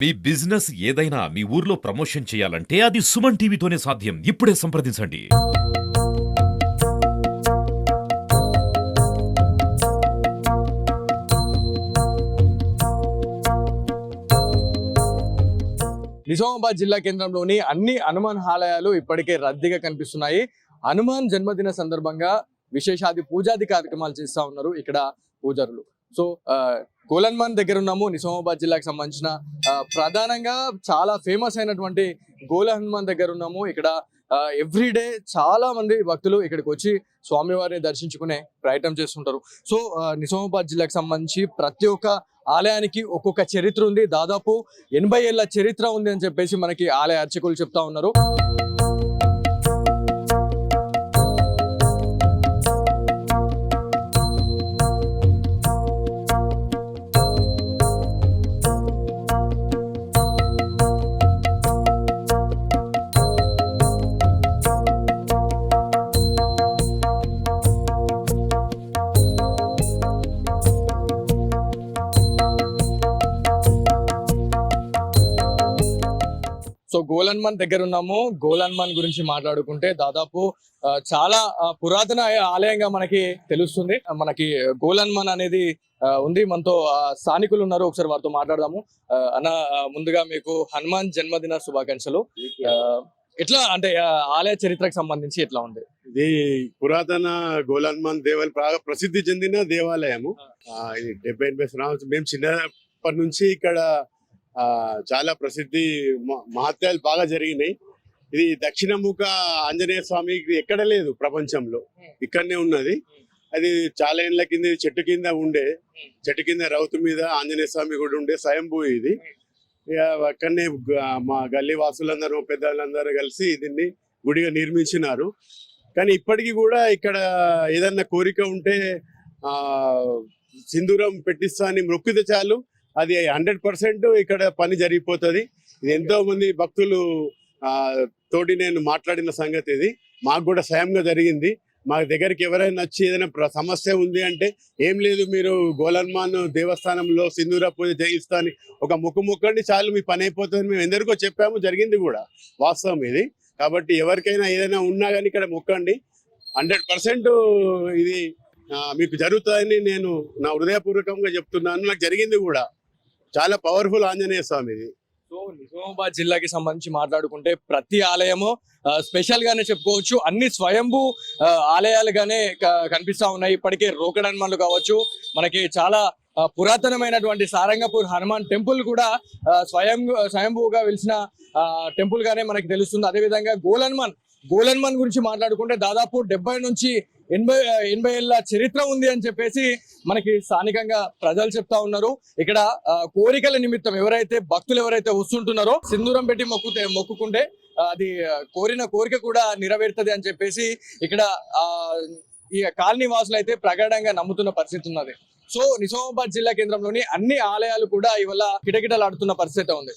మీ business ఏదైనా మీ ఊర్లో promotion చేయాలంటే అది సుమన్ టీవీతోనే సాధ్యం. ఇప్పుడే సంప్రదించండి. నిజామాబాద్ జిల్లా కేంద్రంలోని అన్ని హనుమాన్ ఆలయాలు ఇప్పటికే రద్దీగా కనిపిస్తున్నాయి. హనుమాన్ జన్మదిన సందర్భంగా విశేషాది పూజాది కార్యక్రమాలు చేస్తా ఉన్నారు ఇక్కడ పూజారులు. సో గోలన్మాన్ దగ్గర ఉన్నాము. నిజామాబాద్ జిల్లాకు సంబంధించిన ప్రధానంగా చాలా ఫేమస్ అయినటువంటి గోల హనుమాన్ దగ్గర ఉన్నాము. ఇక్కడ ఎవ్రీడే చాలా మంది భక్తులు ఇక్కడికి వచ్చి స్వామివారిని దర్శించుకునే ప్రయత్నం చేస్తుంటారు. సో నిజామాబాద్ జిల్లాకు సంబంధించి ప్రతి ఒక్క ఆలయానికి ఒక్కొక్క చరిత్ర ఉంది. దాదాపు 80 ఏళ్ల చరిత్ర ఉంది అని చెప్పేసి మనకి ఆలయ అర్చకులు చెప్తా ఉన్నారు. సో గోలన్మాన్ దగ్గర ఉన్నాము. గోలన్మాన్ గురించి మాట్లాడుకుంటే దాదాపు చాలా పురాతన ఆలయంగా మనకి తెలుస్తుంది. మనకి గోలన్మాన్ అనేది ఉంది. మనతో స్థానికులు ఉన్నారు, ఒకసారి వారితో మాట్లాడదాము. అన్న, ముందుగా మీకు హనుమాన్ జన్మదిన శుభాకాంక్షలు. ఎట్లా అంటే ఆలయ చరిత్రకు సంబంధించి ఎట్లా ఉంది? ఇది పురాతన గోలన్మాన్ దేవాలయం బాగా ప్రసిద్ధి చెందిన దేవాలయము. ఇది 70-80 సంవత్సరాలు మేము చిన్నప్పటి నుంచి ఇక్కడ చాలా ప్రసిద్ధి మహత్యాలు బాగా జరిగినాయి. ఇది దక్షిణముఖ ఆంజనేయ స్వామి ఎక్కడ లేదు ప్రపంచంలో, ఇక్కడనే ఉన్నది. అది చాలా ఏళ్ల కింద చెట్టు కింద ఉండే, చెట్టు కింద రౌతు మీద ఆంజనేయ స్వామి కూడా ఉండే స్వయంభూ ఇది. అక్కడనే మా గల్లీ వాసులందరూ పెద్దలందరూ కలిసి దీన్ని గుడిగా నిర్మించినారు. కానీ ఇప్పటికీ కూడా ఇక్కడ ఏదన్నా కోరిక ఉంటే సింధూరం పెట్టిస్తా అని మొక్కితే చాలు, అది 100% ఇక్కడ పని జరిగిపోతుంది. ఇది ఎంతో మంది భక్తులు తోటి నేను మాట్లాడిన సంగతి ఇది. మాకు కూడా స్వయంగా జరిగింది. మా దగ్గరికి ఎవరైనా వచ్చి ఏదైనా సమస్య ఉంది అంటే, ఏం లేదు మీరు గోలన్మాన్ దేవస్థానంలో సింధూర పూజ చేయిస్తా అని ఒక మొక్కండి చాలు, మీ పని అయిపోతుంది. మేము ఎందరికో చెప్పాము, జరిగింది కూడా వాస్తవం ఇది. కాబట్టి ఎవరికైనా ఏదైనా ఉన్నా కానీ ఇక్కడ మొక్కండి, 100% ఇది మీకు జరుగుతుందని నేను నా హృదయపూర్వకంగా చెప్తున్నాను. నాకు జరిగింది కూడా. చాలా పవర్ఫుల్ ఆంజనేయ స్వామి ఇది. సో నిజామాబాద్ జిల్లాకి సంబంధించి మాట్లాడుకుంటే ప్రతి ఆలయము స్పెషల్ గానే చెప్పుకోవచ్చు. అన్ని స్వయంభూ ఆలయాలుగానే కనిపిస్తా ఉన్నాయి. ఇప్పటికే రోకడ్ హనుమాన్లు కావచ్చు, మనకి చాలా పురాతనమైనటువంటి సారంగపూర్ హనుమాన్ టెంపుల్ కూడా స్వయంభూగా వెలిసిన టెంపుల్ గానే మనకి తెలుస్తుంది. అదేవిధంగా గోలన్మాన్ గురించి మాట్లాడుకుంటే దాదాపు 70 నుంచి 80 ఏళ్ల చరిత్ర ఉంది అని చెప్పేసి మనకి స్థానికంగా ప్రజలు చెప్తా ఉన్నారు. ఇక్కడ కోరికల నిమిత్తం భక్తులు ఎవరైతే వస్తుంటున్నారో సింధూరం పెట్టి మొక్కుకుంటే అది కోరిన కోరిక కూడా నెరవేరుతుంది అని చెప్పేసి ఇక్కడ ఈ కాలనీ వాసులు అయితే ప్రగాఢంగా నమ్ముతున్న పరిస్థితి ఉన్నది. సో నిజామాబాద్ జిల్లా కేంద్రంలోని అన్ని ఆలయాలు కూడా ఇవాళ కిటకిటలాడుతున్న పరిస్థితి ఉంది.